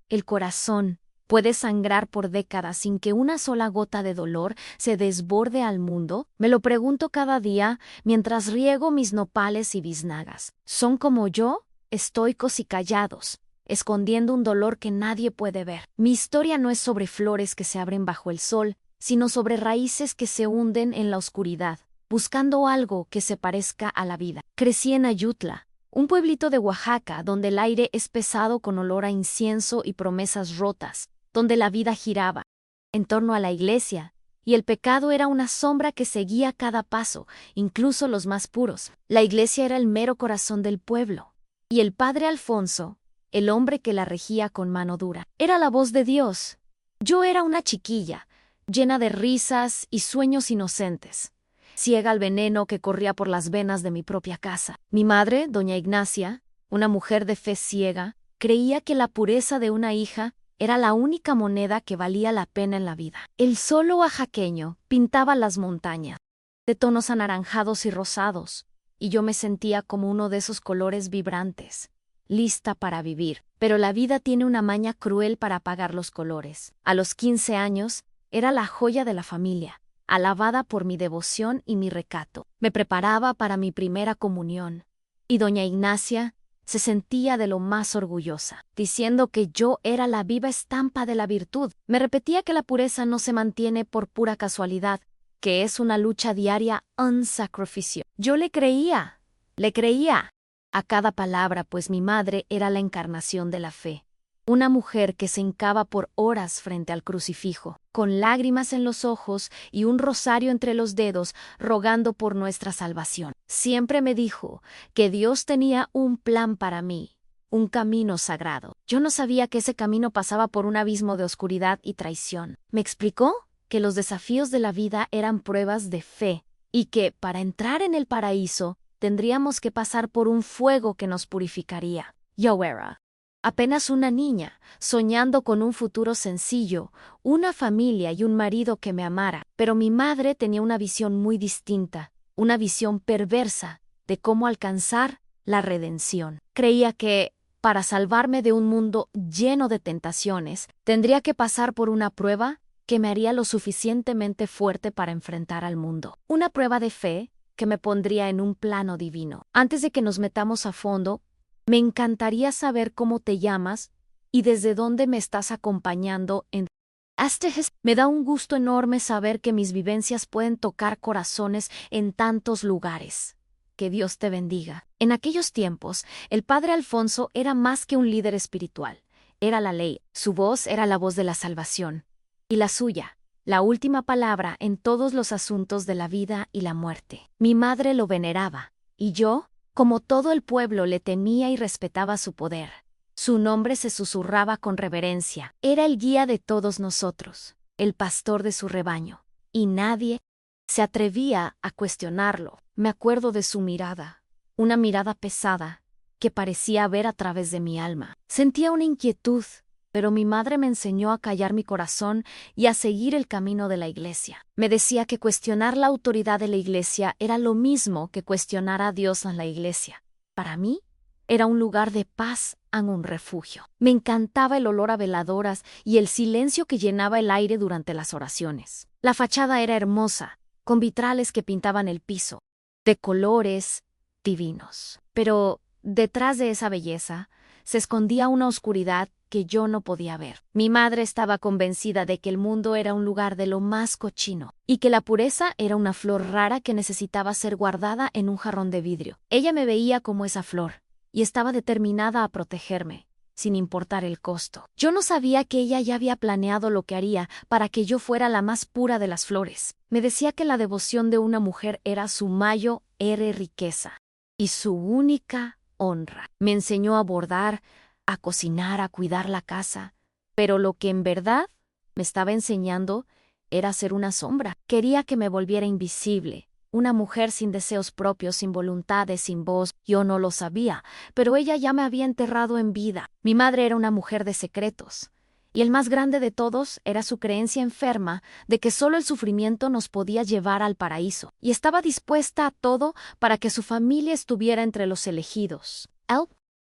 el corazón, puede sangrar por décadas sin que una sola gota de dolor se desborde al mundo? Me lo pregunto cada día mientras riego mis nopales y biznagas. ¿Son como yo, estoicos y callados, escondiendo un dolor que nadie puede ver? Mi historia no es sobre flores que se abren bajo el sol, sino sobre raíces que se hunden en la oscuridad, buscando algo que se parezca a la vida. Crecí en Ayutla, un pueblito de Oaxaca donde el aire es pesado con olor a incienso y promesas rotas, donde la vida giraba en torno a la iglesia, y el pecado era una sombra que seguía cada paso, incluso los más puros. La iglesia era el mero corazón del pueblo, y el padre Alfonso, el hombre que la regía con mano dura, era la voz de Dios. Yo era una chiquilla, llena de risas y sueños inocentes, ciega al veneno que corría por las venas de mi propia casa. Mi madre, doña Ignacia, una mujer de fe ciega, creía que la pureza de una hija era la única moneda que valía la pena en la vida. El sol oaxaqueño pintaba las montañas de tonos anaranjados y rosados, y yo me sentía como uno de esos colores vibrantes, lista para vivir. Pero la vida tiene una maña cruel para apagar los colores. A los 15 años, era la joya de la familia, alabada por mi devoción y mi recato. Me preparaba para mi primera comunión, y doña Ignacia se sentía de lo más orgullosa, diciendo que yo era la viva estampa de la virtud. Me repetía que la pureza no se mantiene por pura casualidad, que es una lucha diaria, un sacrificio. Yo le creía a cada palabra, pues mi madre era la encarnación de la fe. Una mujer que se hincaba por horas frente al crucifijo, con lágrimas en los ojos y un rosario entre los dedos, rogando por nuestra salvación. Siempre me dijo que Dios tenía un plan para mí, un camino sagrado. Yo no sabía que ese camino pasaba por un abismo de oscuridad y traición. Me explicó que los desafíos de la vida eran pruebas de fe y que, para entrar en el paraíso, tendríamos que pasar por un fuego que nos purificaría. Yo era apenas una niña, soñando con un futuro sencillo, una familia y un marido que me amara. Pero mi madre tenía una visión muy distinta, una visión perversa de cómo alcanzar la redención. Creía que, para salvarme de un mundo lleno de tentaciones, tendría que pasar por una prueba que me haría lo suficientemente fuerte para enfrentar al mundo. Una prueba de fe que me pondría en un plano divino. Antes de que nos metamos a fondo, me encantaría saber cómo te llamas y desde dónde me estás acompañando en Me da un gusto enorme saber que mis vivencias pueden tocar corazones en tantos lugares. Que Dios te bendiga. En aquellos tiempos, el padre Alfonso era más que un líder espiritual. Era la ley. Su voz era la voz de la salvación. Y la suya, la última palabra en todos los asuntos de la vida y la muerte. Mi madre lo veneraba, y yo, como todo el pueblo, le temía y respetaba su poder. Su nombre se susurraba con reverencia. Era el guía de todos nosotros, el pastor de su rebaño, y nadie se atrevía a cuestionarlo. Me acuerdo de su mirada, una mirada pesada que parecía ver a través de mi alma. Sentía una inquietud, pero mi madre me enseñó a callar mi corazón y a seguir el camino de la iglesia. Me decía que cuestionar la autoridad de la iglesia era lo mismo que cuestionar a Dios en la iglesia. Para mí, era un lugar de paz en un refugio. Me encantaba el olor a veladoras y el silencio que llenaba el aire durante las oraciones. La fachada era hermosa, con vitrales que pintaban el piso, de colores divinos. Pero detrás de esa belleza se escondía una oscuridad que yo no podía ver. Mi madre estaba convencida de que el mundo era un lugar de lo más cochino y que la pureza era una flor rara que necesitaba ser guardada en un jarrón de vidrio. Ella me veía como esa flor y estaba determinada a protegerme, sin importar el costo. Yo no sabía que ella ya había planeado lo que haría para que yo fuera la más pura de las flores. Me decía que la devoción de una mujer era su mayor riqueza y su única honra. Me enseñó a bordar, a cocinar, a cuidar la casa, pero lo que en verdad me estaba enseñando era ser una sombra. Quería que me volviera invisible, una mujer sin deseos propios, sin voluntades, sin voz. Yo no lo sabía, pero ella ya me había enterrado en vida. Mi madre era una mujer de secretos, y el más grande de todos era su creencia enferma de que solo el sufrimiento nos podía llevar al paraíso, y estaba dispuesta a todo para que su familia estuviera entre los elegidos.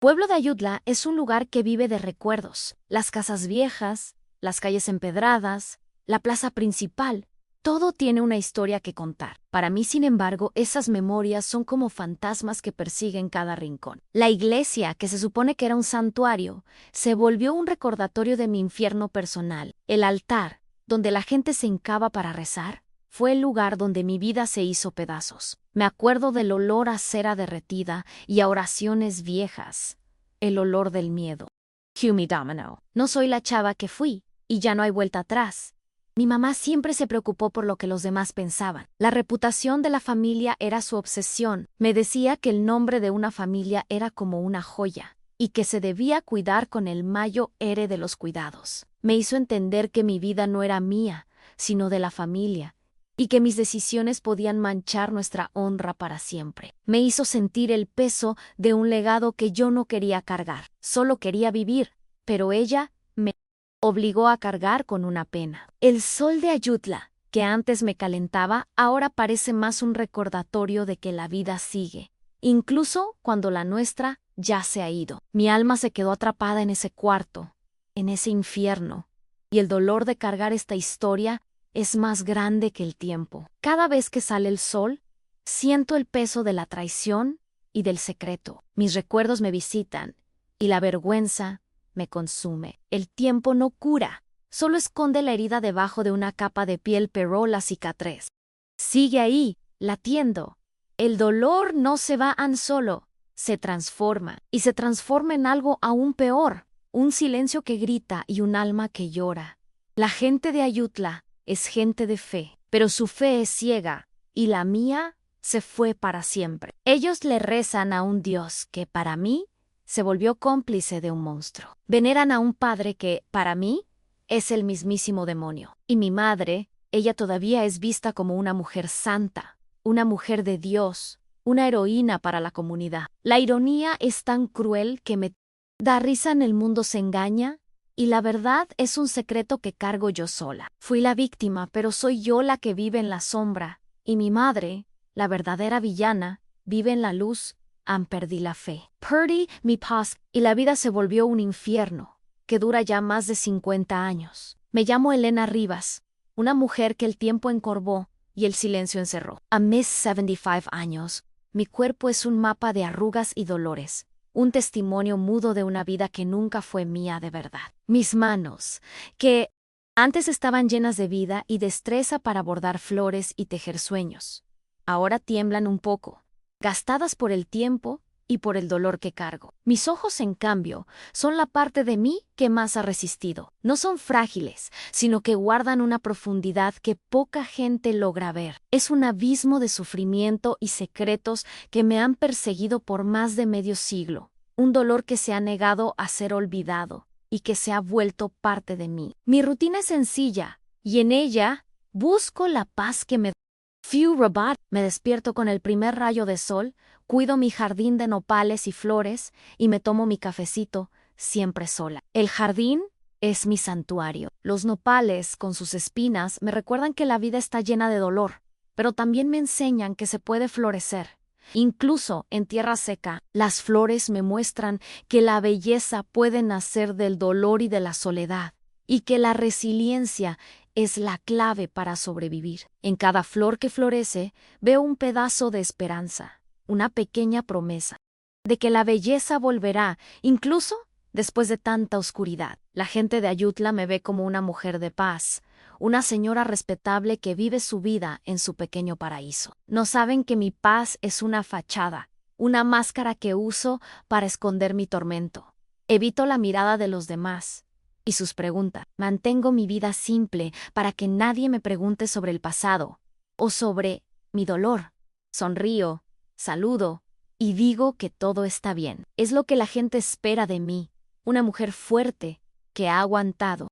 Pueblo de Ayutla es un lugar que vive de recuerdos. Las casas viejas, las calles empedradas, la plaza principal. Todo tiene una historia que contar. Para mí, sin embargo, esas memorias son como fantasmas que persiguen cada rincón. La iglesia, que se supone que era un santuario, se volvió un recordatorio de mi infierno personal. El altar, donde la gente se hincaba para rezar, fue el lugar donde mi vida se hizo pedazos. Me acuerdo del olor a cera derretida y a oraciones viejas. El olor del miedo. Hume Domino. No soy la chava que fui, y ya no hay vuelta atrás. Mi mamá siempre se preocupó por lo que los demás pensaban. La reputación de la familia era su obsesión. Me decía que el nombre de una familia era como una joya, y que se debía cuidar con el mayo ere de los cuidados. Me hizo entender que mi vida no era mía, sino de la familia, y que mis decisiones podían manchar nuestra honra para siempre. Me hizo sentir el peso de un legado que yo no quería cargar. Solo quería vivir, pero ella me obligó a cargar con una pena. El sol de Ayutla, que antes me calentaba, ahora parece más un recordatorio de que la vida sigue, incluso cuando la nuestra ya se ha ido. Mi alma se quedó atrapada en ese cuarto, en ese infierno, y el dolor de cargar esta historia es más grande que el tiempo. Cada vez que sale el sol, siento el peso de la traición y del secreto. Mis recuerdos me visitan, y la vergüenza me consume. El tiempo no cura, solo esconde la herida debajo de una capa de piel, pero la cicatriz sigue ahí, latiendo. El dolor no se va tan solo, se transforma, y se transforma en algo aún peor, un silencio que grita y un alma que llora. La gente de Ayutla es gente de fe, pero su fe es ciega, y la mía se fue para siempre. Ellos le rezan a un Dios que, para mí, se volvió cómplice de un monstruo. Veneran a un padre que, para mí, es el mismísimo demonio. Y mi madre, ella todavía es vista como una mujer santa, una mujer de Dios, una heroína para la comunidad. La ironía es tan cruel que me da risa. En el mundo se engaña, y la verdad es un secreto que cargo yo sola. Fui la víctima, pero soy yo la que vive en la sombra, y mi madre, la verdadera villana, vive en la luz. Perdí la fe. Perdí mi paz, y la vida se volvió un infierno, que dura ya más de 50 años. Me llamo Elena Rivas, una mujer que el tiempo encorvó y el silencio encerró. A mis 75 años, mi cuerpo es un mapa de arrugas y dolores, un testimonio mudo de una vida que nunca fue mía de verdad. Mis manos, que antes estaban llenas de vida y destreza para bordar flores y tejer sueños, ahora tiemblan un poco, gastadas por el tiempo y por el dolor que cargo. Mis ojos, en cambio, son la parte de mí que más ha resistido. No son frágiles, sino que guardan una profundidad que poca gente logra ver. Es un abismo de sufrimiento y secretos que me han perseguido por más de medio siglo. Un dolor que se ha negado a ser olvidado y que se ha vuelto parte de mí. Mi rutina es sencilla, y en ella busco la paz que me da. Few Robot. Me despierto con el primer rayo de sol, cuido mi jardín de nopales y flores y me tomo mi cafecito, siempre sola. El jardín es mi santuario. Los nopales, con sus espinas, me recuerdan que la vida está llena de dolor, pero también me enseñan que se puede florecer. Incluso en tierra seca, las flores me muestran que la belleza puede nacer del dolor y de la soledad, y que la resiliencia es la clave para sobrevivir. En cada flor que florece, veo un pedazo de esperanza, una pequeña promesa, de que la belleza volverá, incluso después de tanta oscuridad. La gente de Ayutla me ve como una mujer de paz, una señora respetable que vive su vida en su pequeño paraíso. No saben que mi paz es una fachada, una máscara que uso para esconder mi tormento. Evito la mirada de los demás y sus preguntas. Mantengo mi vida simple para que nadie me pregunte sobre el pasado o sobre mi dolor. Sonrío, saludo y digo que todo está bien. Es lo que la gente espera de mí, una mujer fuerte que ha aguantado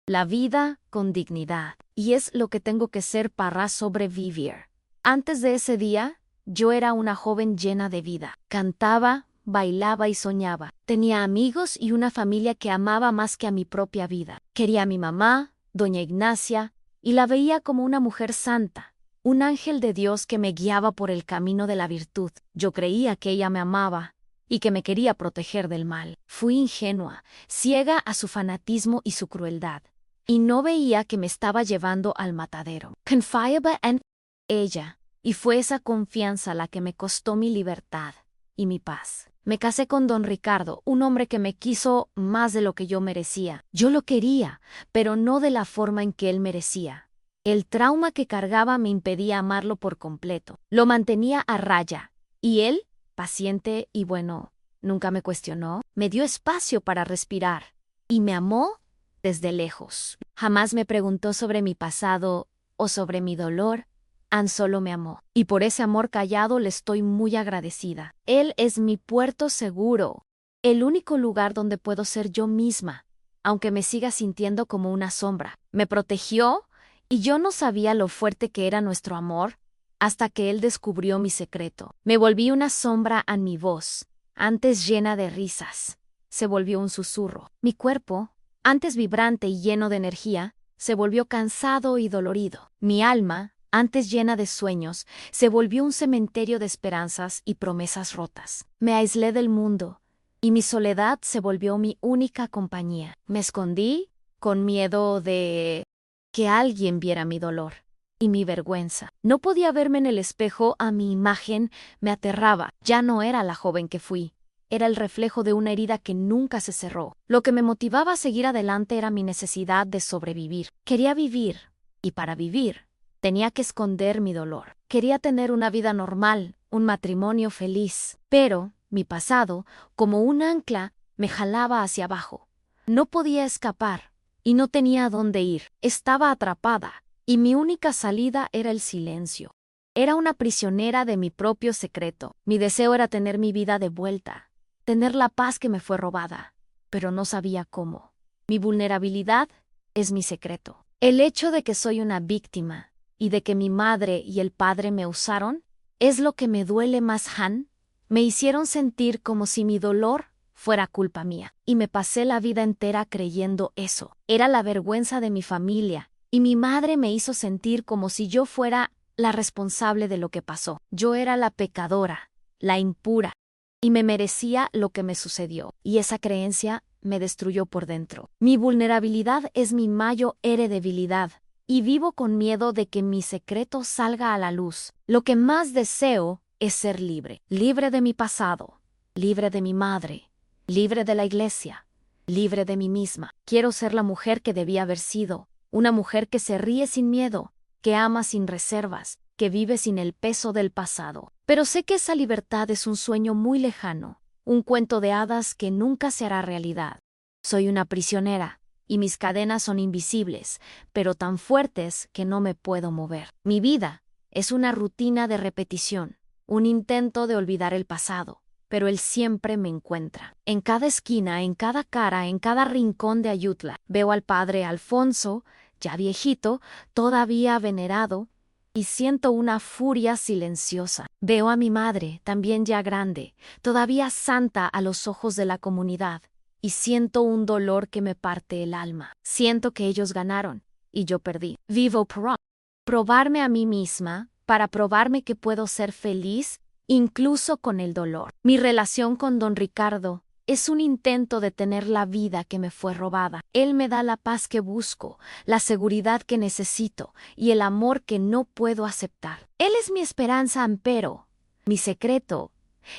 la vida con dignidad. Y es lo que tengo que ser para sobrevivir. Antes de ese día, yo era una joven llena de vida. Cantaba, bailaba y soñaba. Tenía amigos y una familia que amaba más que a mi propia vida. Quería a mi mamá, doña Ignacia, y la veía como una mujer santa, un ángel de Dios que me guiaba por el camino de la virtud. Yo creía que ella me amaba y que me quería proteger del mal. Fui ingenua, ciega a su fanatismo y su crueldad, y no veía que me estaba llevando al matadero. Confiaba en ella, y fue esa confianza la que me costó mi libertad y mi paz. Me casé con don Ricardo, un hombre que me quiso más de lo que yo merecía. Yo lo quería, pero no de la forma en que él merecía. El trauma que cargaba me impedía amarlo por completo. Lo mantenía a raya, y él, paciente y bueno, nunca me cuestionó, me dio espacio para respirar, y me amó desde lejos. Jamás me preguntó sobre mi pasado o sobre mi dolor. Tan solo me amó, y por ese amor callado le estoy muy agradecida. Él es mi puerto seguro, el único lugar donde puedo ser yo misma, aunque me siga sintiendo como una sombra. Me protegió, y yo no sabía lo fuerte que era nuestro amor hasta que él descubrió mi secreto. Me volví una sombra a mi voz, antes llena de risas. Se volvió un susurro. Mi cuerpo, antes vibrante y lleno de energía, se volvió cansado y dolorido. Mi alma, antes llena de sueños, se volvió un cementerio de esperanzas y promesas rotas. Me aislé del mundo, y mi soledad se volvió mi única compañía. Me escondí con miedo de que alguien viera mi dolor y mi vergüenza. No podía verme en el espejo, a mi imagen me aterraba. Ya no era la joven que fui. Era el reflejo de una herida que nunca se cerró. Lo que me motivaba a seguir adelante era mi necesidad de sobrevivir. Quería vivir, y para vivir, tenía que esconder mi dolor. Quería tener una vida normal, un matrimonio feliz. Pero mi pasado, como un ancla, me jalaba hacia abajo. No podía escapar, y no tenía a dónde ir. Estaba atrapada, y mi única salida era el silencio. Era una prisionera de mi propio secreto. Mi deseo era tener mi vida de vuelta, tener la paz que me fue robada, pero no sabía cómo. Mi vulnerabilidad es mi secreto. El hecho de que soy una víctima y de que mi madre y el padre me usaron es lo que me duele más. Han, me hicieron sentir como si mi dolor fuera culpa mía, y me pasé la vida entera creyendo eso. Era la vergüenza de mi familia, y mi madre me hizo sentir como si yo fuera la responsable de lo que pasó. Yo era la pecadora, la impura, y me merecía lo que me sucedió, y esa creencia me destruyó por dentro. Mi vulnerabilidad es mi mayor debilidad, y vivo con miedo de que mi secreto salga a la luz. Lo que más deseo es ser libre, libre de mi pasado, libre de mi madre, libre de la iglesia, libre de mí misma. Quiero ser la mujer que debía haber sido, una mujer que se ríe sin miedo, que ama sin reservas, que vive sin el peso del pasado. Pero sé que esa libertad es un sueño muy lejano, un cuento de hadas que nunca se hará realidad. Soy una prisionera, y mis cadenas son invisibles, pero tan fuertes que no me puedo mover. Mi vida es una rutina de repetición, un intento de olvidar el pasado, pero él siempre me encuentra. En cada esquina, en cada cara, en cada rincón de Ayutla, veo al padre Alfonso, ya viejito, todavía venerado, y siento una furia silenciosa. Veo a mi madre, también ya grande, todavía santa a los ojos de la comunidad, y siento un dolor que me parte el alma. Siento que ellos ganaron, y yo perdí. Vivo por probarme a mí misma, para probarme que puedo ser feliz, incluso con el dolor. Mi relación con don Ricardo es un intento de tener la vida que me fue robada. Él me da la paz que busco, la seguridad que necesito, y el amor que no puedo aceptar. Él es mi esperanza, pero mi secreto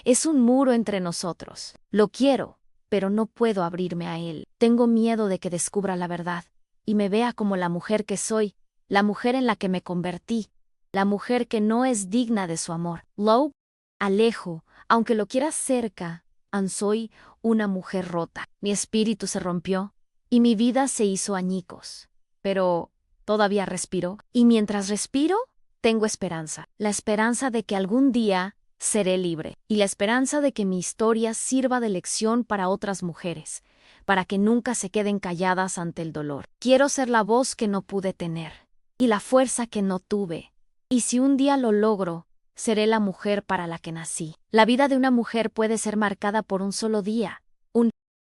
es un muro entre nosotros. Lo quiero, pero no puedo abrirme a él. Tengo miedo de que descubra la verdad y me vea como la mujer que soy, la mujer en la que me convertí, la mujer que no es digna de su amor. Lo alejo, aunque lo quiera cerca, soy una mujer rota. Mi espíritu se rompió y mi vida se hizo añicos. Pero todavía respiro, y mientras respiro, tengo esperanza. La esperanza de que algún día seré libre, y la esperanza de que mi historia sirva de lección para otras mujeres, para que nunca se queden calladas ante el dolor. Quiero ser la voz que no pude tener, y la fuerza que no tuve. Y si un día lo logro, seré la mujer para la que nací. La vida de una mujer puede ser marcada por un solo día, un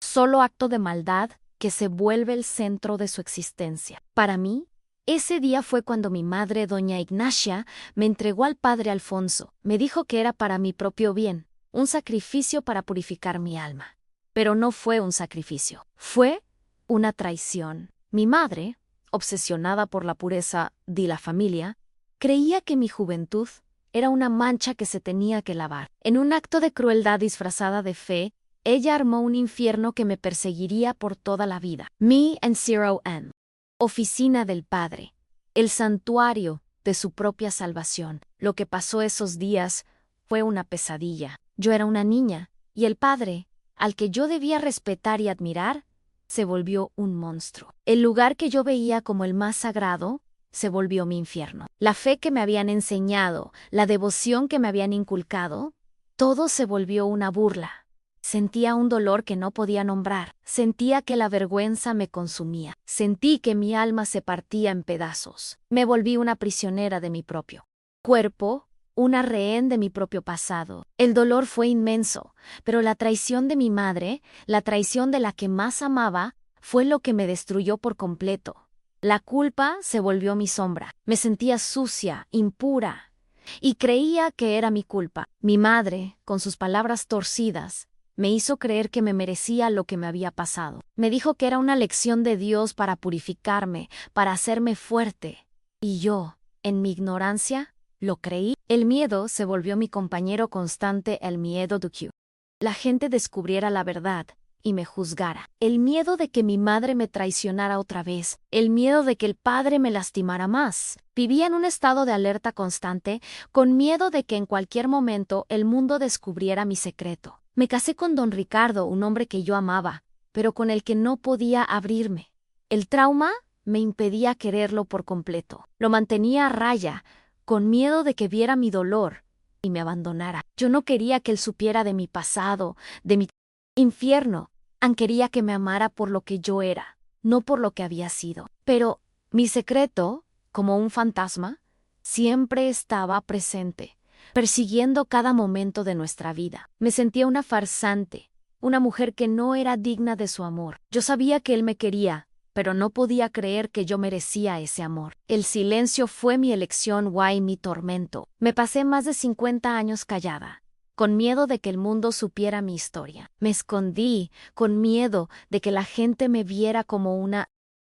solo acto de maldad que se vuelve el centro de su existencia. Para mí, ese día fue cuando mi madre, doña Ignacia, me entregó al padre Alfonso. Me dijo que era para mi propio bien, un sacrificio para purificar mi alma. Pero no fue un sacrificio, fue una traición. Mi madre, obsesionada por la pureza de la familia, creía que mi juventud era una mancha que se tenía que lavar. En un acto de crueldad disfrazada de fe, ella armó un infierno que me perseguiría por toda la vida. Me and Zero N. Oficina del Padre. El santuario de su propia salvación. Lo que pasó esos días fue una pesadilla. Yo era una niña, y el Padre, al que yo debía respetar y admirar, se volvió un monstruo. El lugar que yo veía como el más sagrado se volvió mi infierno. La fe que me habían enseñado, la devoción que me habían inculcado, todo se volvió una burla. Sentía un dolor que no podía nombrar. Sentía que la vergüenza me consumía. Sentí que mi alma se partía en pedazos. Me volví una prisionera de mi propio cuerpo, una rehén de mi propio pasado. El dolor fue inmenso, pero la traición de mi madre, la traición de la que más amaba, fue lo que me destruyó por completo. La culpa se volvió mi sombra. Me sentía sucia, impura, y creía que era mi culpa. Mi madre, con sus palabras torcidas, me hizo creer que me merecía lo que me había pasado. Me dijo que era una lección de Dios para purificarme, para hacerme fuerte. Y yo, en mi ignorancia, lo creí. El miedo se volvió mi compañero constante, el miedo de que la gente descubriera la verdad y me juzgara. El miedo de que mi madre me traicionara otra vez. El miedo de que el padre me lastimara más. Vivía en un estado de alerta constante, con miedo de que en cualquier momento el mundo descubriera mi secreto. Me casé con don Ricardo, un hombre que yo amaba, pero con el que no podía abrirme. El trauma me impedía quererlo por completo. Lo mantenía a raya, con miedo de que viera mi dolor y me abandonara. Yo no quería que él supiera de mi pasado, de mi infierno. Quería que me amara por lo que yo era, no por lo que había sido. Pero mi secreto, como un fantasma, siempre estaba presente, persiguiendo cada momento de nuestra vida. Me sentía una farsante, una mujer que no era digna de su amor. Yo sabía que él me quería, pero no podía creer que yo merecía ese amor. El silencio fue mi elección y mi tormento. Me pasé más de 50 años callada, con miedo de que el mundo supiera mi historia. Me escondí, con miedo de que la gente me viera como una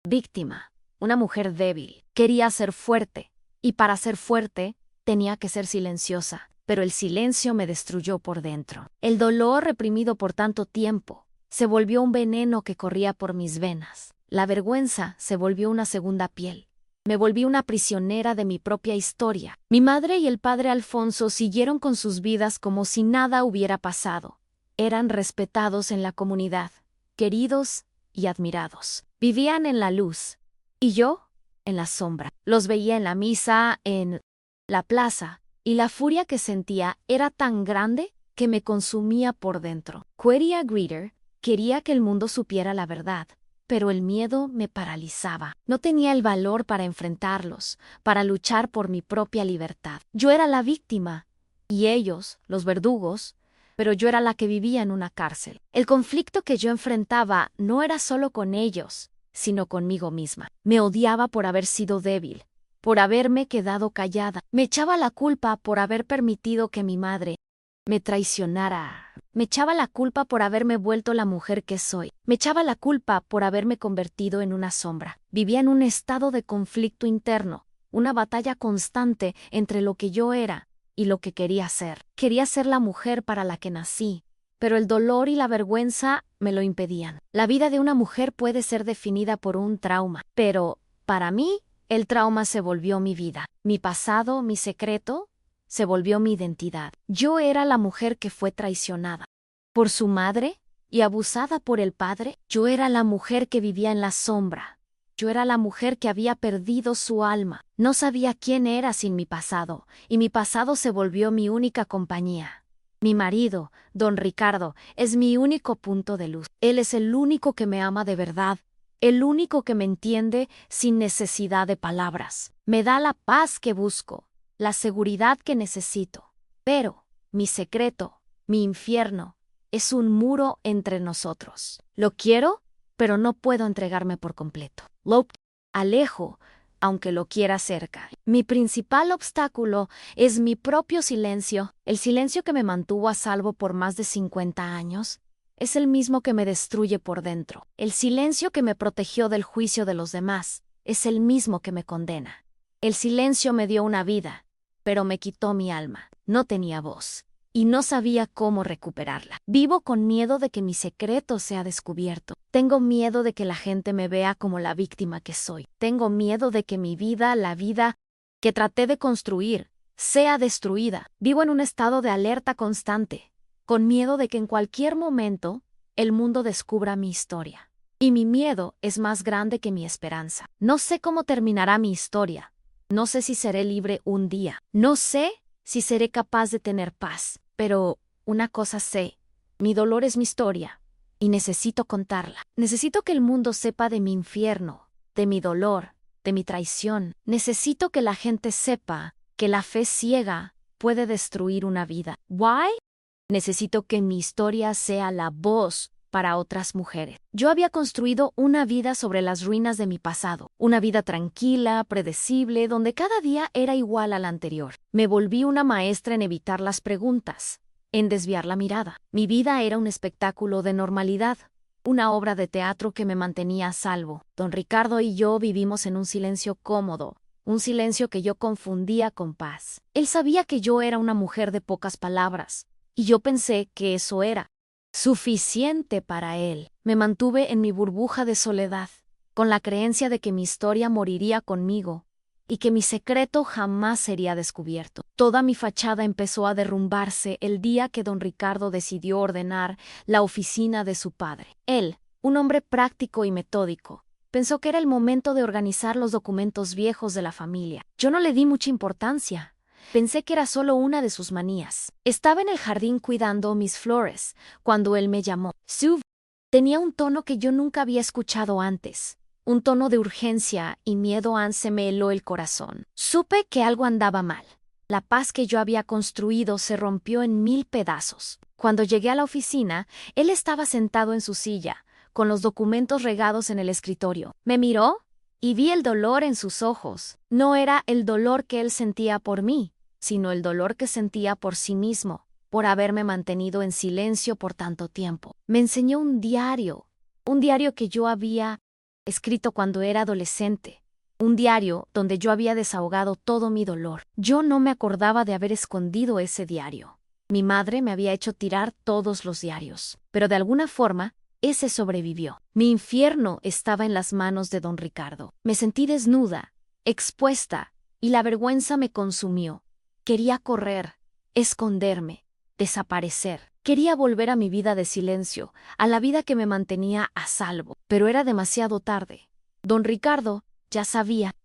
víctima, una mujer débil. Quería ser fuerte, y para ser fuerte tenía que ser silenciosa, pero el silencio me destruyó por dentro. El dolor reprimido por tanto tiempo se volvió un veneno que corría por mis venas. La vergüenza se volvió una segunda piel. Me volví una prisionera de mi propia historia. Mi madre y el padre Alfonso siguieron con sus vidas como si nada hubiera pasado. Eran respetados en la comunidad, queridos y admirados. Vivían en la luz, y yo en la sombra. Los veía en la misa, en la plaza, y la furia que sentía era tan grande que me consumía por dentro. Quería Greeter, quería que el mundo supiera la verdad, pero el miedo me paralizaba. No tenía el valor para enfrentarlos, para luchar por mi propia libertad. Yo era la víctima, y ellos, los verdugos, pero yo era la que vivía en una cárcel. El conflicto que yo enfrentaba no era solo con ellos, sino conmigo misma. Me odiaba por haber sido débil, por haberme quedado callada. Me echaba la culpa por haber permitido que mi madre me traicionara. Me echaba la culpa por haberme vuelto la mujer que soy. Me echaba la culpa por haberme convertido en una sombra. Vivía en un estado de conflicto interno, una batalla constante entre lo que yo era y lo que quería ser. Quería ser la mujer para la que nací, pero el dolor y la vergüenza me lo impedían. La vida de una mujer puede ser definida por un trauma, pero para mí el trauma se volvió mi vida. Mi pasado, mi secreto, se volvió mi identidad. Yo era la mujer que fue traicionada por su madre y abusada por el padre. Yo era la mujer que vivía en la sombra. Yo era la mujer que había perdido su alma. No sabía quién era sin mi pasado, y mi pasado se volvió mi única compañía. Mi marido, don Ricardo, es mi único punto de luz. Él es el único que me ama de verdad, el único que me entiende sin necesidad de palabras. Me da la paz que busco, la seguridad que necesito. Pero mi secreto, mi infierno, es un muro entre nosotros. Lo quiero, pero no puedo entregarme por completo. Lo alejo, aunque lo quiera cerca. Mi principal obstáculo es mi propio silencio, el silencio que me mantuvo a salvo por más de 50 años. Es el mismo que me destruye por dentro. El silencio que me protegió del juicio de los demás es el mismo que me condena. El silencio me dio una vida, pero me quitó mi alma. No tenía voz y no sabía cómo recuperarla. Vivo con miedo de que mi secreto sea descubierto. Tengo miedo de que la gente me vea como la víctima que soy. Tengo miedo de que mi vida, la vida que traté de construir, sea destruida. Vivo en un estado de alerta constante, con miedo de que en cualquier momento el mundo descubra mi historia. Y mi miedo es más grande que mi esperanza. No sé cómo terminará mi historia. No sé si seré libre un día. No sé si seré capaz de tener paz. Pero una cosa sé, mi dolor es mi historia y necesito contarla. Necesito que el mundo sepa de mi infierno, de mi dolor, de mi traición. Necesito que la gente sepa que la fe ciega puede destruir una vida. ¿Why? Necesito que mi historia sea la voz para otras mujeres. Yo había construido una vida sobre las ruinas de mi pasado, una vida tranquila, predecible, donde cada día era igual al anterior. Me volví una maestra en evitar las preguntas, en desviar la mirada. Mi vida era un espectáculo de normalidad, una obra de teatro que me mantenía a salvo. Don Ricardo y yo vivimos en un silencio cómodo, un silencio que yo confundía con paz. Él sabía que yo era una mujer de pocas palabras, y yo pensé que eso era suficiente para él. Me mantuve en mi burbuja de soledad, con la creencia de que mi historia moriría conmigo y que mi secreto jamás sería descubierto. Toda mi fachada empezó a derrumbarse el día que don Ricardo decidió ordenar la oficina de su padre. Él, un hombre práctico y metódico, pensó que era el momento de organizar los documentos viejos de la familia. Yo no le di mucha importancia. Pensé que era solo una de sus manías. Estaba en el jardín cuidando mis flores cuando él me llamó. Su tenía un tono que yo nunca había escuchado antes. Un tono de urgencia y miedo se me heló el corazón. Supe que algo andaba mal. La paz que yo había construido se rompió en 1000 pedazos. Cuando llegué a la oficina, él estaba sentado en su silla, con los documentos regados en el escritorio. Me miró y vi el dolor en sus ojos. No era el dolor que él sentía por mí, sino el dolor que sentía por sí mismo, por haberme mantenido en silencio por tanto tiempo. Me enseñó un diario que yo había escrito cuando era adolescente, un diario donde yo había desahogado todo mi dolor. Yo no me acordaba de haber escondido ese diario. Mi madre me había hecho tirar todos los diarios, pero de alguna forma ese sobrevivió. Mi infierno estaba en las manos de don Ricardo. Me sentí desnuda, expuesta, y la vergüenza me consumió. Quería correr, esconderme, desaparecer. Quería volver a mi vida de silencio, a la vida que me mantenía a salvo. Pero era demasiado tarde. Don Ricardo ya sabía.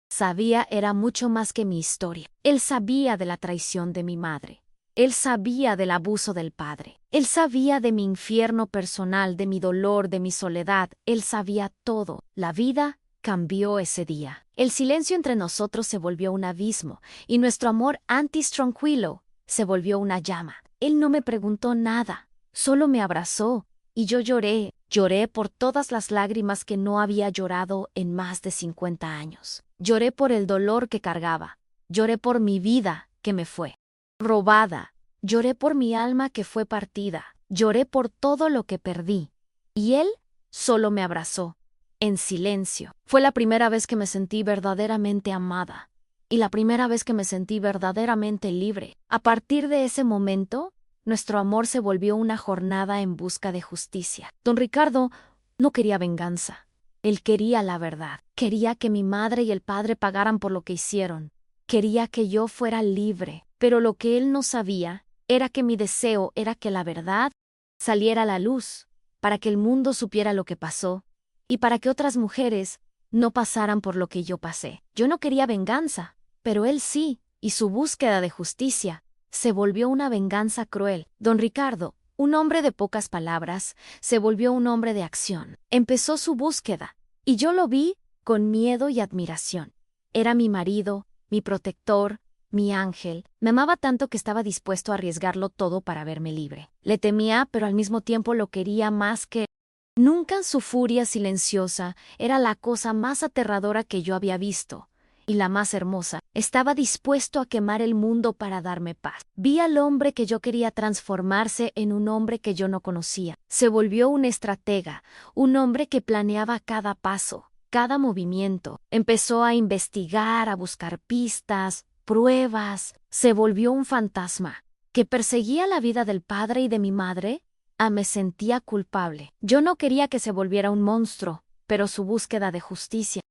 Sabía era mucho más que mi historia. Él sabía de la traición de mi madre. Él sabía del abuso del padre. Él sabía de mi infierno personal, de mi dolor, de mi soledad. Él sabía todo. La vida cambió ese día. El silencio entre nosotros se volvió un abismo y nuestro amor antes tranquilo se volvió una llama. Él no me preguntó nada, solo me abrazó y yo lloré. Lloré por todas las lágrimas que no había llorado en más de 50 años. Lloré por el dolor que cargaba. Lloré por mi vida que me fue robada. Lloré por mi alma que fue partida. Lloré por todo lo que perdí. Y él solo me abrazó, en silencio. Fue la primera vez que me sentí verdaderamente amada. Y la primera vez que me sentí verdaderamente libre. A partir de ese momento, nuestro amor se volvió una jornada en busca de justicia. Don Ricardo no quería venganza. Él quería la verdad. Quería que mi madre y el padre pagaran por lo que hicieron. Quería que yo fuera libre. Pero lo que él no sabía era que mi deseo era que la verdad saliera a la luz, para que el mundo supiera lo que pasó y para que otras mujeres no pasaran por lo que yo pasé. Yo no quería venganza, pero él sí, y su búsqueda de justicia se volvió una venganza cruel. Don Ricardo, un hombre de pocas palabras, se volvió un hombre de acción. Empezó su búsqueda, y yo lo vi con miedo y admiración. Era mi marido, mi protector, mi ángel. Me amaba tanto que estaba dispuesto a arriesgarlo todo para verme libre. Le temía, pero al mismo tiempo lo quería más que Nunca en su furia silenciosa era la cosa más aterradora que yo había visto, y la más hermosa. Estaba dispuesto a quemar el mundo para darme paz. Vi al hombre que yo quería transformarse en un hombre que yo no conocía. Se volvió un estratega, un hombre que planeaba cada paso, cada movimiento. Empezó a investigar, a buscar pistas, pruebas. Se volvió un fantasma que perseguía la vida del padre y de mi madre. Me sentía culpable. Yo no quería que se volviera un monstruo, pero su búsqueda de justicia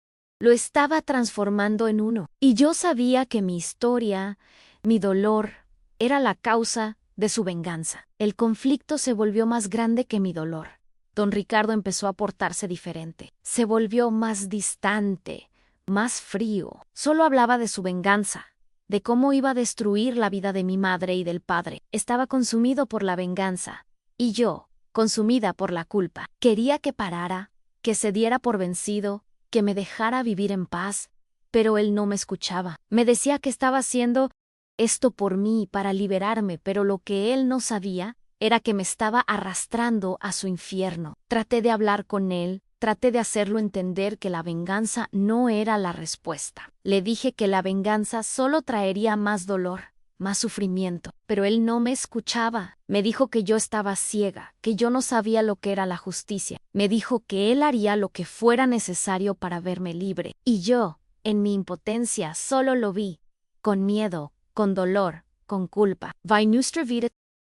lo estaba transformando en uno. Y yo sabía que mi historia, mi dolor, era la causa de su venganza. El conflicto se volvió más grande que mi dolor. Don Ricardo empezó a portarse diferente. Se volvió más distante, más frío. Solo hablaba de su venganza, de cómo iba a destruir la vida de mi madre y del padre. Estaba consumido por la venganza. Y yo, consumida por la culpa, quería que parara, que se diera por vencido, que me dejara vivir en paz, pero él no me escuchaba. Me decía que estaba haciendo esto por mí, para liberarme, pero lo que él no sabía era que me estaba arrastrando a su infierno. Traté de hablar con él, traté de hacerlo entender que la venganza no era la respuesta. Le dije que la venganza solo traería más dolor, más sufrimiento, pero él no me escuchaba. Me dijo que yo estaba ciega, que yo no sabía lo que era la justicia. Me dijo que él haría lo que fuera necesario para verme libre. Y yo, en mi impotencia, solo lo vi, con miedo, con dolor, con culpa. Vi nuestra vida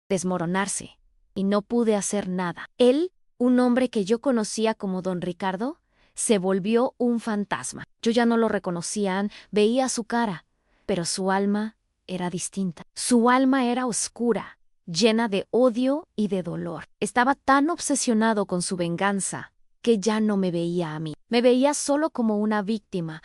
desmoronarse, y no pude hacer nada. Él, un hombre que yo conocía como Don Ricardo, se volvió un fantasma. Yo ya no lo reconocía, veía su cara, pero su alma era distinta. Su alma era oscura, llena de odio y de dolor. Estaba tan obsesionado con su venganza que ya no me veía a mí. Me veía solo como una víctima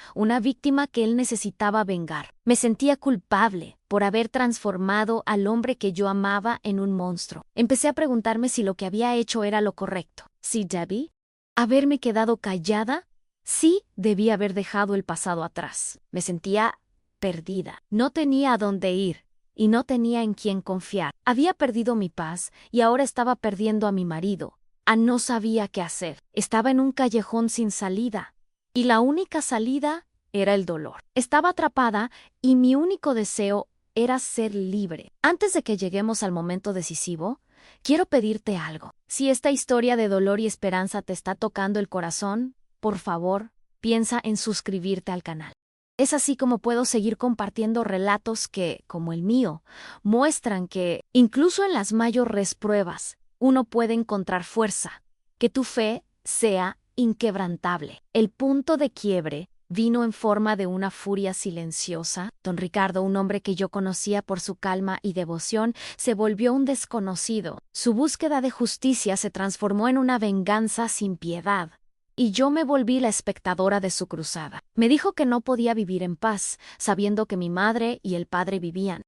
que él necesitaba vengar. Me sentía culpable por haber transformado al hombre que yo amaba en un monstruo. Empecé a preguntarme si lo que había hecho era lo correcto. ¿Sí debí haberme quedado callada? Sí, debí haber dejado el pasado atrás. Me sentía perdida. No tenía a dónde ir y no tenía en quién confiar. Había perdido mi paz y ahora estaba perdiendo a mi marido. No sabía qué hacer. Estaba en un callejón sin salida y la única salida era el dolor. Estaba atrapada y mi único deseo era ser libre. Antes de que lleguemos al momento decisivo, quiero pedirte algo. Si esta historia de dolor y esperanza te está tocando el corazón, por favor, piensa en suscribirte al canal. Es así como puedo seguir compartiendo relatos que, como el mío, muestran que, incluso en las mayores pruebas, uno puede encontrar fuerza, que tu fe sea inquebrantable. El punto de quiebre vino en forma de una furia silenciosa. Don Ricardo, un hombre que yo conocía por su calma y devoción, se volvió un desconocido. Su búsqueda de justicia se transformó en una venganza sin piedad. Y yo me volví la espectadora de su cruzada. Me dijo que no podía vivir en paz, sabiendo que mi madre y el padre vivían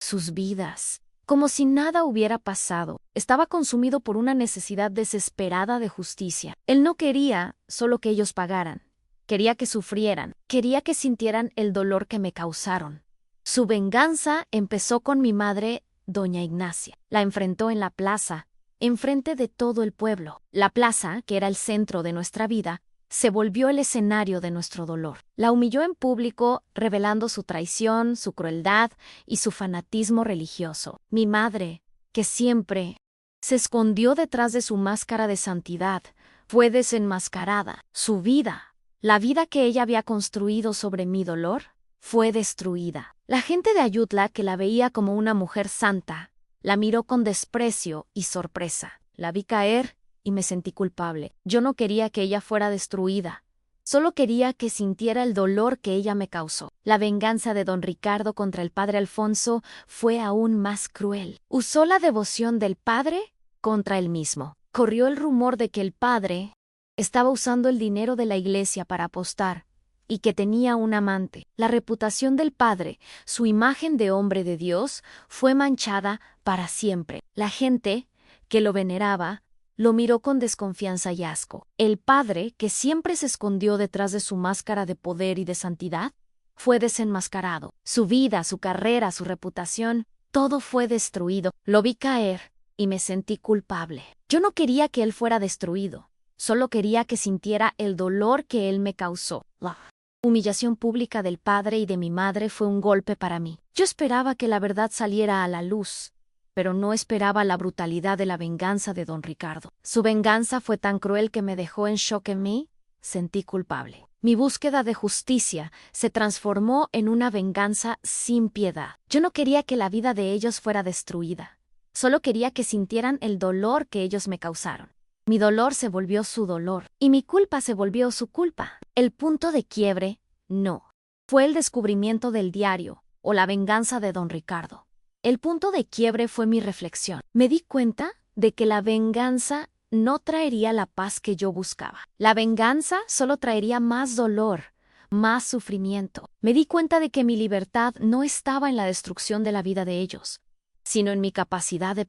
sus vidas, como si nada hubiera pasado. Estaba consumido por una necesidad desesperada de justicia. Él no quería solo que ellos pagaran. Quería que sufrieran. Quería que sintieran el dolor que me causaron. Su venganza empezó con mi madre, doña Ignacia. La enfrentó en la plaza, enfrente de todo el pueblo. La plaza, que era el centro de nuestra vida, se volvió el escenario de nuestro dolor. La humilló en público, revelando su traición, su crueldad y su fanatismo religioso. Mi madre, que siempre se escondió detrás de su máscara de santidad, fue desenmascarada. Su vida, la vida que ella había construido sobre mi dolor, fue destruida. La gente de Ayutla, que la veía como una mujer santa, la miró con desprecio y sorpresa. La vi caer y me sentí culpable. Yo no quería que ella fuera destruida. Solo quería que sintiera el dolor que ella me causó. La venganza de don Ricardo contra el padre Alfonso fue aún más cruel. Usó la devoción del padre contra él mismo. Corrió el rumor de que el padre estaba usando el dinero de la iglesia para apostar y que tenía un amante. La reputación del padre, su imagen de hombre de Dios, fue manchada para siempre. La gente que lo veneraba lo miró con desconfianza y asco. El padre, que siempre se escondió detrás de su máscara de poder y de santidad, fue desenmascarado. Su vida, su carrera, su reputación, todo fue destruido. Lo vi caer y me sentí culpable. Yo no quería que él fuera destruido. Solo quería que sintiera el dolor que él me causó. La humillación pública del padre y de mi madre fue un golpe para mí. Yo esperaba que la verdad saliera a la luz, pero no esperaba la brutalidad de la venganza de don Ricardo. Su venganza fue tan cruel que me dejó en shock en mí. Sentí culpable. Mi búsqueda de justicia se transformó en una venganza sin piedad. Yo no quería que la vida de ellos fuera destruida. Solo quería que sintieran el dolor que ellos me causaron. Mi dolor se volvió su dolor, y mi culpa se volvió su culpa. El punto de quiebre, no, fue el descubrimiento del diario o la venganza de don Ricardo. El punto de quiebre fue mi reflexión. Me di cuenta de que la venganza no traería la paz que yo buscaba. La venganza solo traería más dolor, más sufrimiento. Me di cuenta de que mi libertad no estaba en la destrucción de la vida de ellos, sino en mi capacidad de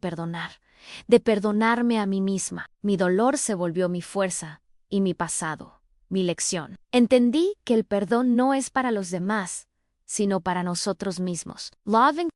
perdonarme a mí misma. Mi dolor se volvió mi fuerza y mi pasado, mi lección. Entendí que el perdón no es para los demás, sino para nosotros mismos. La venganza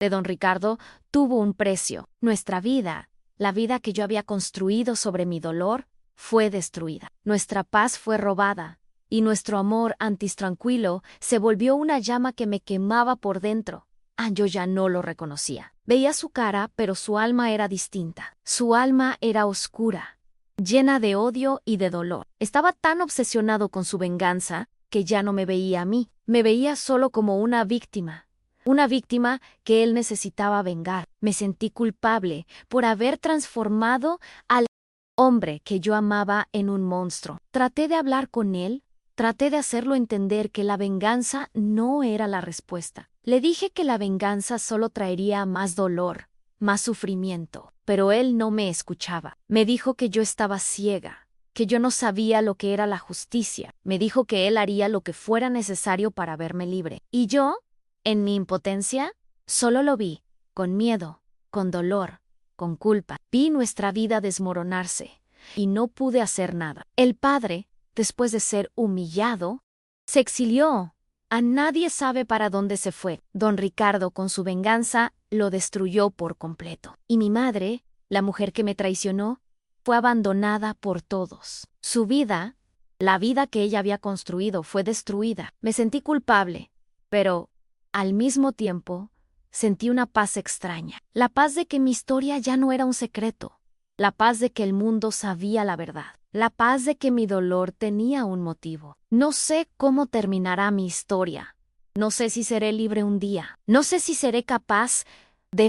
de don Ricardo tuvo un precio. Nuestra vida, la vida que yo había construido sobre mi dolor, fue destruida. Nuestra paz fue robada, y nuestro amor antes tranquilo se volvió una llama que me quemaba por dentro. Yo ya no lo reconocía. Veía su cara, pero su alma era distinta. Su alma era oscura, llena de odio y de dolor. Estaba tan obsesionado con su venganza que ya no me veía a mí. Me veía solo como una víctima que él necesitaba vengar. Me sentí culpable por haber transformado al hombre que yo amaba en un monstruo. Traté de hablar con él, traté de hacerlo entender que la venganza no era la respuesta. Le dije que la venganza solo traería más dolor, más sufrimiento, pero él no me escuchaba. Me dijo que yo estaba ciega, que yo no sabía lo que era la justicia. Me dijo que él haría lo que fuera necesario para verme libre. Y yo, en mi impotencia, solo lo vi, con miedo, con dolor, con culpa. Vi nuestra vida desmoronarse, y no pude hacer nada. El padre, después de ser humillado, se exilió. Nadie sabe para dónde se fue. Don Ricardo, con su venganza, lo destruyó por completo. Y mi madre, la mujer que me traicionó, fue abandonada por todos. Su vida, la vida que ella había construido, fue destruida. Me sentí culpable, pero al mismo tiempo, sentí una paz extraña. La paz de que mi historia ya no era un secreto. La paz de que el mundo sabía la verdad. La paz de que mi dolor tenía un motivo. No sé cómo terminará mi historia. No sé si seré libre un día. No sé si seré capaz de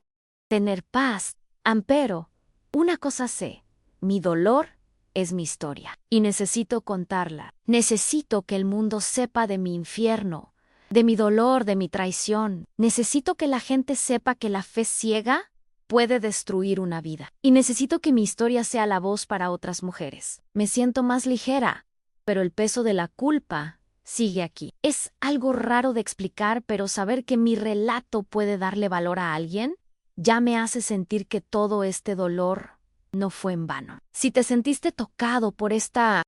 tener paz. Pero una cosa sé. Mi dolor es mi historia. Y necesito contarla. Necesito que el mundo sepa de mi infierno, de mi dolor, de mi traición. Necesito que la gente sepa que la fe ciega puede destruir una vida. Y necesito que mi historia sea la voz para otras mujeres. Me siento más ligera, pero el peso de la culpa sigue aquí. Es algo raro de explicar, pero saber que mi relato puede darle valor a alguien ya me hace sentir que todo este dolor no fue en vano. Si te sentiste tocado por esta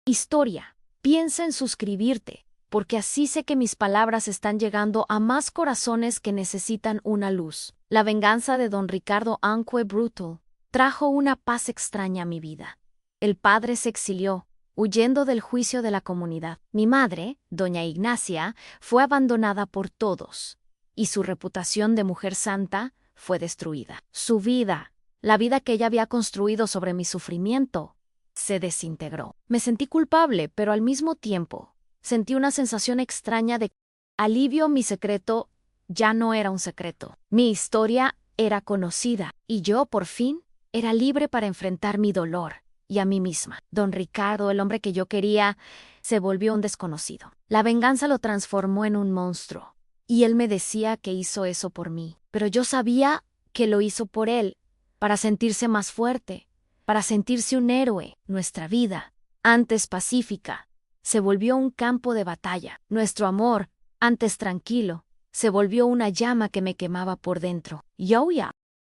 historia, piensa en suscribirte, porque así sé que mis palabras están llegando a más corazones que necesitan una luz. La venganza de don Ricardo, aunque brutal, trajo una paz extraña a mi vida. El padre se exilió, huyendo del juicio de la comunidad. Mi madre, doña Ignacia, fue abandonada por todos, y su reputación de mujer santa fue destruida. Su vida, la vida que ella había construido sobre mi sufrimiento, se desintegró. Me sentí culpable, pero al mismo tiempo sentí una sensación extraña de alivio. Mi secreto ya no era un secreto. Mi historia era conocida, y yo, por fin, era libre para enfrentar mi dolor y a mí misma. Don Ricardo, el hombre que yo quería, se volvió un desconocido. La venganza lo transformó en un monstruo, y él me decía que hizo eso por mí. Pero yo sabía que lo hizo por él, para sentirse más fuerte, para sentirse un héroe. Nuestra vida, antes pacífica, se volvió un campo de batalla. Nuestro amor, antes tranquilo, se volvió una llama que me quemaba por dentro. Yo ya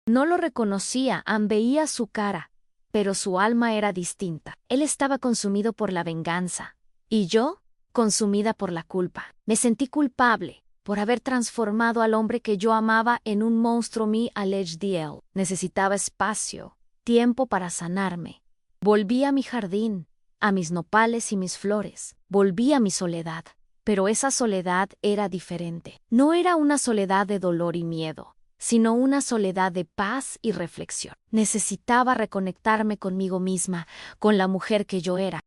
no lo reconocía, veía su cara, pero su alma era distinta. Él estaba consumido por la venganza, y yo, consumida por la culpa. Me sentí culpable por haber transformado al hombre que yo amaba en un monstruo. Mi HDL necesitaba espacio, tiempo para sanarme, Volví a mi jardín, a mis nopales y mis flores. Volví a mi soledad. Pero esa soledad era diferente. No era una soledad de dolor y miedo, sino una soledad de paz y reflexión. Necesitaba reconectarme conmigo misma, con la mujer que yo era.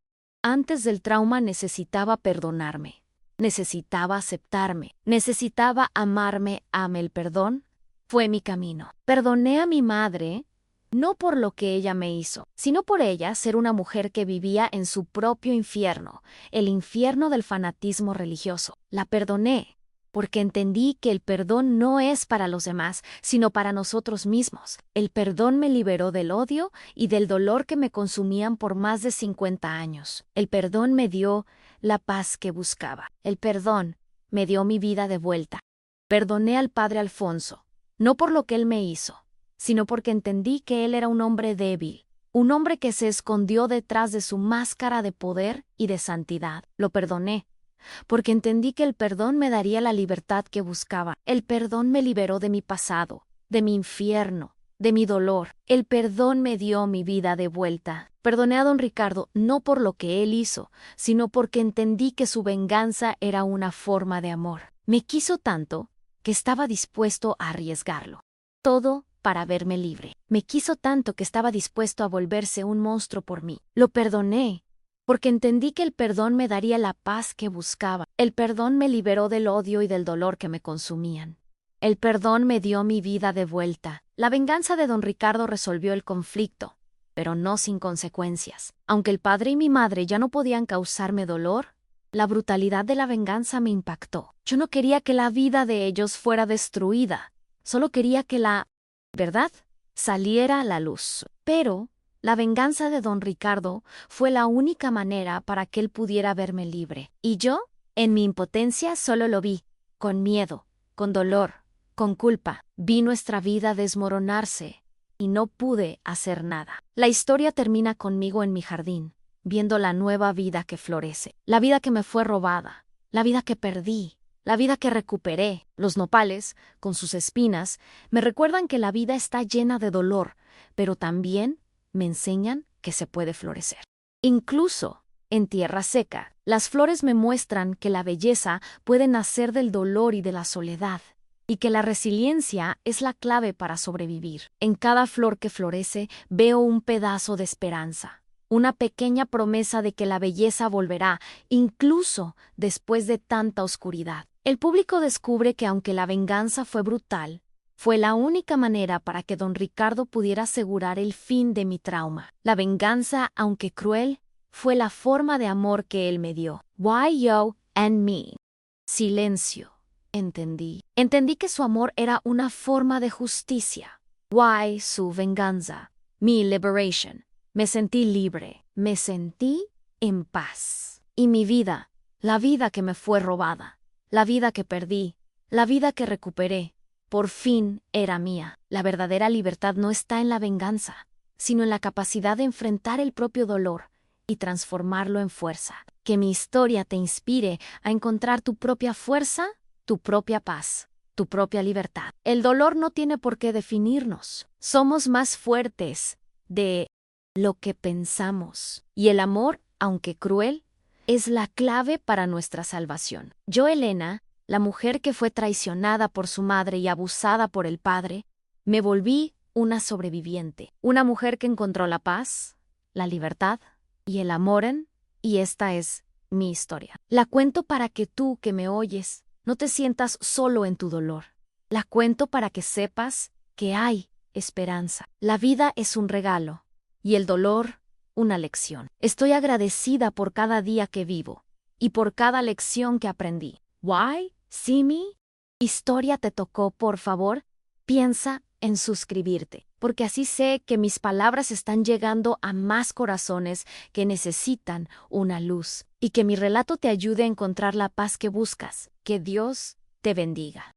Antes del trauma necesitaba perdonarme, necesitaba aceptarme, necesitaba amarme. El perdón fue mi camino. Perdoné a mi madre, no por lo que ella me hizo, sino por ella ser una mujer que vivía en su propio infierno, el infierno del fanatismo religioso. La perdoné porque entendí que el perdón no es para los demás, sino para nosotros mismos. El perdón me liberó del odio y del dolor que me consumían por más de 50 años. El perdón me dio la paz que buscaba. El perdón me dio mi vida de vuelta. Perdoné al padre Alfonso, no por lo que él me hizo, sino porque entendí que él era un hombre débil, un hombre que se escondió detrás de su máscara de poder y de santidad. Lo perdoné, porque entendí que el perdón me daría la libertad que buscaba. El perdón me liberó de mi pasado, de mi infierno, de mi dolor. El perdón me dio mi vida de vuelta. Perdoné a don Ricardo no por lo que él hizo, sino porque entendí que su venganza era una forma de amor. Me quiso tanto que estaba dispuesto a arriesgarlo. Todo para verme libre. Me quiso tanto que estaba dispuesto a volverse un monstruo por mí. Lo perdoné porque entendí que el perdón me daría la paz que buscaba. El perdón me liberó del odio y del dolor que me consumían. El perdón me dio mi vida de vuelta. La venganza de don Ricardo resolvió el conflicto, pero no sin consecuencias. Aunque el padre y mi madre ya no podían causarme dolor, la brutalidad de la venganza me impactó. Yo no quería que la vida de ellos fuera destruida, solo quería que la verdad saliera a la luz. Pero la venganza de don Ricardo fue la única manera para que él pudiera verme libre. Y yo, en mi impotencia, solo lo vi, con miedo, con dolor, con culpa. Vi nuestra vida desmoronarse y no pude hacer nada. La historia termina conmigo en mi jardín, viendo la nueva vida que florece, la vida que me fue robada, la vida que perdí, la vida que recuperé. Los nopales, con sus espinas, me recuerdan que la vida está llena de dolor, pero también me enseñan que se puede florecer. Incluso en tierra seca, las flores me muestran que la belleza puede nacer del dolor y de la soledad, y que la resiliencia es la clave para sobrevivir. En cada flor que florece veo un pedazo de esperanza, una pequeña promesa de que la belleza volverá, incluso después de tanta oscuridad. El público descubre que aunque la venganza fue brutal, fue la única manera para que don Ricardo pudiera asegurar el fin de mi trauma. La venganza, aunque cruel, fue la forma de amor que él me dio. Why you and me? Silencio. Entendí. Entendí que su amor era una forma de justicia. Why su venganza? Mi liberation. Me sentí libre. Me sentí en paz. Y mi vida, la vida que me fue robada, la vida que perdí, la vida que recuperé, por fin era mía. La verdadera libertad no está en la venganza, sino en la capacidad de enfrentar el propio dolor y transformarlo en fuerza. Que mi historia te inspire a encontrar tu propia fuerza, tu propia paz, tu propia libertad. El dolor no tiene por qué definirnos. Somos más fuertes de lo que pensamos. Y el amor, aunque cruel, es la clave para nuestra salvación. Yo, Elena, la mujer que fue traicionada por su madre y abusada por el padre, me volví una sobreviviente, una mujer que encontró la paz, la libertad y el amor y esta es mi historia. La cuento para que tú, que me oyes, no te sientas solo en tu dolor. La cuento para que sepas que hay esperanza. La vida es un regalo y el dolor una lección. Estoy agradecida por cada día que vivo y por cada lección que aprendí. Why? Si mi historia te tocó, por favor, piensa en suscribirte, porque así sé que mis palabras están llegando a más corazones que necesitan una luz y que mi relato te ayude a encontrar la paz que buscas. Que Dios te bendiga.